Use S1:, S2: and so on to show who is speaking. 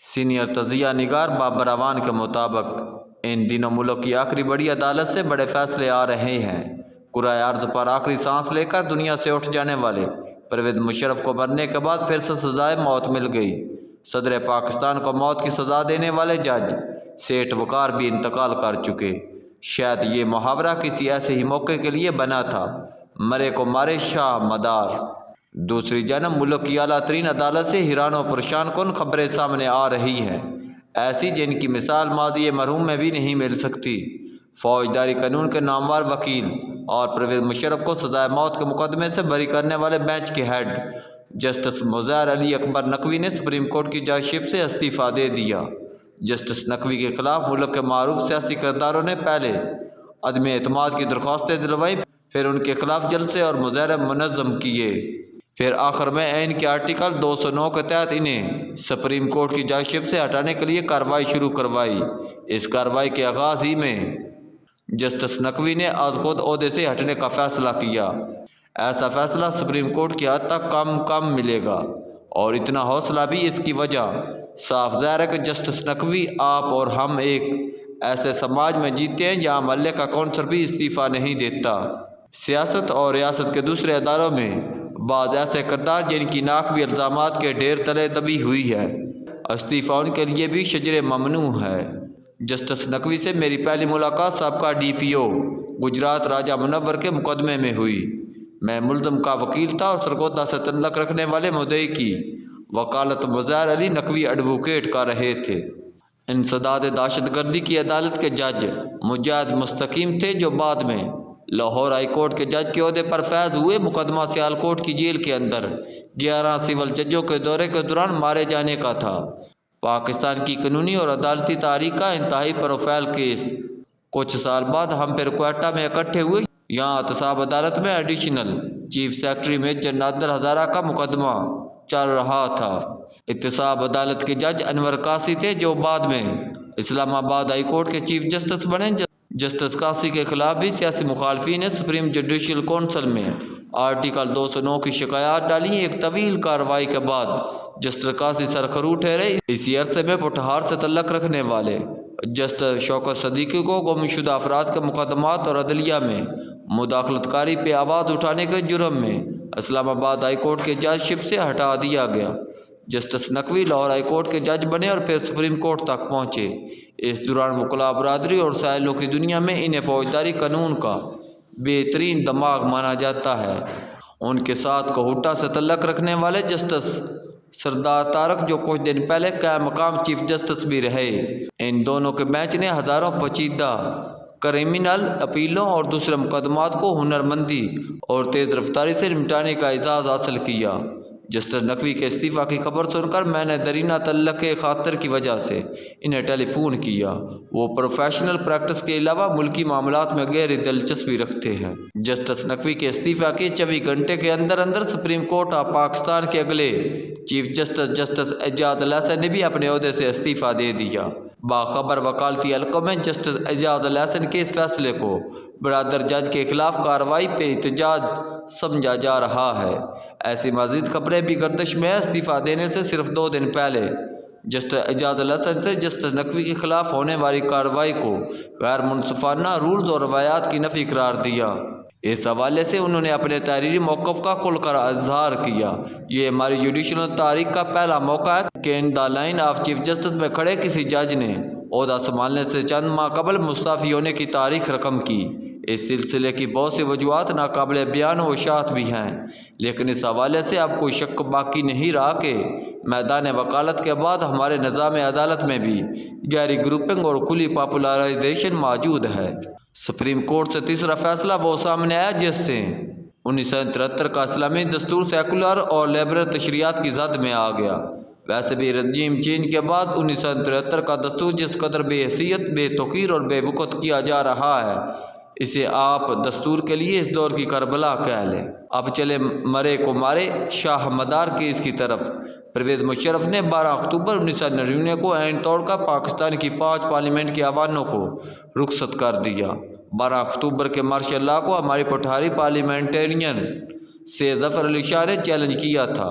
S1: Senior تجزیہ نگار بابر اعوان کے مطابق ان دنوں ملک کی آخری بڑی عدالت سے بڑے فیصلے آ رہے ہیں۔ کرۂ ارض پر آخری سانس لے کر دنیا سے اٹھ جانے والے پرویز مشرف کو مرنے کے بعد پھر سے سزائے موت مل گئی۔ صدر پاکستان کو موت کی سزا دینے والے جج سیٹھ وقار بھی انتقال کر چکے۔ شاید یہ محاورہ کسی ایسے ہی موقع کے لیے بنا تھا، مرے کو مارے شاہ مدار۔ دوسری جانب ملک کی اعلیٰ ترین عدالت سے حیران و پریشان کن خبریں سامنے آ رہی ہیں، ایسی جن کی مثال ماضی مرحوم میں بھی نہیں مل سکتی۔ فوجداری قانون کے نامور وکیل اور پرویز مشرف کو سزائے موت کے مقدمے سے بری کرنے والے بینچ کے ہیڈ جسٹس مظاہر علی اکبر نقوی نے سپریم کورٹ کی جج شپ سے استعفیٰ دے دیا۔ جسٹس نقوی کے خلاف ملک کے معروف سیاسی کرداروں نے پہلے عدم اعتماد کی درخواستیں دلوائیں، پھر ان کے خلاف جلسے اور مظاہرے منظم کیے، پھر آخر میں آئین کے آرٹیکل 209 کے تحت انہیں سپریم کورٹ کی جج شپ سے ہٹانے کے لیے کارروائی شروع کروائی۔ اس کارروائی کے آغاز ہی میں جسٹس نقوی نے از خود عہدے سے ہٹنے کا فیصلہ کیا۔ ایسا فیصلہ سپریم کورٹ کی حد تک کم ملے گا، اور اتنا حوصلہ بھی اس کی وجہ صاف ظاہر ہے کہ جسٹس نقوی، آپ اور ہم ایک ایسے سماج میں جیتے ہیں جہاں محلے کا کونسلر بھی استعفیٰ نہیں دیتا۔ سیاست اور ریاست کے دوسرے اداروں میں بعض ایسے کردار جن کی ناک بھی الزامات کے ڈھیر تلے دبی ہوئی ہے، استعفیٰ ان کے لیے بھی شجر ممنوع ہے۔ جسٹس نقوی سے میری پہلی ملاقات سابقہ ڈی پی او گجرات راجہ منور کے مقدمے میں ہوئی۔ میں ملزم کا وکیل تھا اور سرگودا سے تعلق رکھنے والے مدعی کی وکالت مظاہر علی نقوی ایڈوکیٹ کر رہے تھے۔ انسداد دہشت گردی کی عدالت کے جج مجاہد مستقیم تھے، جو بعد میں لاہور ہائی کورٹ کے جج کے عہدے پر فائز ہوئے۔ مقدمہ سیالکوٹ کی جیل کے اندر 11 سول ججوں کے دورے کے دوران مارے جانے کا تھا۔ پاکستان کی قانونی اور عدالتی تاریخ کا انتہائی پروفائل کیس۔ کچھ سال بعد ہم پھر کوئٹہ میں اکٹھے ہوئے۔ یہاں احتساب عدالت میں ایڈیشنل چیف سیکرٹری میجر نادر ہزارہ کا مقدمہ چل رہا تھا۔ احتساب عدالت کے جج انور قاسی تھے، جو بعد میں اسلام آباد ہائی کورٹ کے چیف جسٹس بنے۔ جسٹس قاسی کے خلاف بھی سیاسی مخالفین نے سپریم جوڈیشل کونسل میں آرٹیکل 209 کی شکایات ڈالیں۔ ایک طویل کارروائی کے بعد جسٹس قاسی سرخرو ٹھہرے۔ اسی عرصے میں پٹھار سے تعلق رکھنے والے جسٹس شوکت صدیقی کو گمشدہ افراد کے مقدمات اور عدلیہ میں مداخلت کاری پہ آواز اٹھانے کے جرم میں اسلام آباد ہائی کورٹ کے جج شپ سے ہٹا دیا گیا۔ Justice Naqvi Lahore high court کے جج بنے اور پھر سپریم کورٹ تک پہنچے۔ اس دوران وکلاء برادری اور سائلوں کی دنیا میں انہیں فوجداری قانون کا بہترین دماغ مانا جاتا ہے۔ ان کے ساتھ کوہٹا سے تعلق رکھنے والے جسٹس سردار طارق، جو کچھ دن پہلے قائم مقام چیف جسٹس بھی رہے۔ ان دونوں کے بینچ نے ہزاروں پیچیدہ کرمنل اپیلوں اور دوسرے مقدمات کو ہنرمندی اور تیز رفتاری سے نمٹانے کا اعزاز حاصل کیا۔ جسٹس نقوی کے استعفیٰ کی خبر سن کر میں نے درینہ تعلق خاطر کی وجہ سے انہیں ٹیلی فون کیا۔ وہ پروفیشنل پریکٹس کے علاوہ ملکی معاملات میں گہری دلچسپی رکھتے ہیں۔ جسٹس نقوی کے استعفیٰ کے 24 گھنٹے کے اندر سپریم کورٹ آف پاکستان کے اگلے چیف جسٹس جسٹس اعجاز الحسن نے بھی اپنے عہدے سے استعفیٰ دے دیا۔ باخبر وکالتی حلقوں میں جسٹس اعجاز الحسن کے اس فیصلے کو برادر جج کے خلاف کارروائی پہ احتجاج سمجھا جا رہا ہے۔ ایسی مزید خبریں بھی گردش میں ہیں۔ استعفیٰ دینے سے صرف 2 دن پہلے جسٹس اعجاز الحسن سے جسٹس نقوی کے خلاف ہونے والی کارروائی کو غیر منصفانہ رولز اور روایات کی نفی قرار دیا۔ اس حوالے سے انہوں نے اپنے تحریری موقف کا کھل کر اظہار کیا۔ یہ ہماری جوڈیشل تاریخ کا پہلا موقع ہے کہ in the line of chief justice میں کھڑے کسی جج نے عہدہ سنبھالنے سے چند ماہ قبل مستعفی ہونے کی تاریخ رقم کی۔ اس سلسلے کی بہت سی وجوہات ناقابل بیان و اشاعت بھی ہیں، لیکن اس حوالے سے اب کوئی شک باقی نہیں رہا کہ میدان وکالت کے بعد ہمارے نظام عدالت میں بھی گہری گروپنگ اور کھلی پاپولرائزیشن موجود ہے۔ سپریم کورٹ سے تیسرا فیصلہ وہ سامنے آیا جس سے 1973 کا اسلامی دستور سیکولر اور لبرل تشریعات کی زد میں آ گیا۔ ویسے بھی رجیم چینج کے بعد 1973 کا دستور جس قدر بے حیثیت، بے توقیر اور بے وقت کیا جا رہا ہے، اسے آپ دستور کے لیے اس دور کی کربلا کہہ لیں۔ اب چلے مرے کو مارے شاہ مدار کیس کی طرف۔ پرویز مشرف نے 12 اکتوبر 1999 کو عین طور پر پاکستان کی 5 پارلیمنٹ کے ایوانوں کو رخصت کر دیا۔ 12 اکتوبر کے مارشل لاء کو ہماری پٹھاری پارلیمنٹرین سے ظفر علی شاہ نے چیلنج کیا تھا۔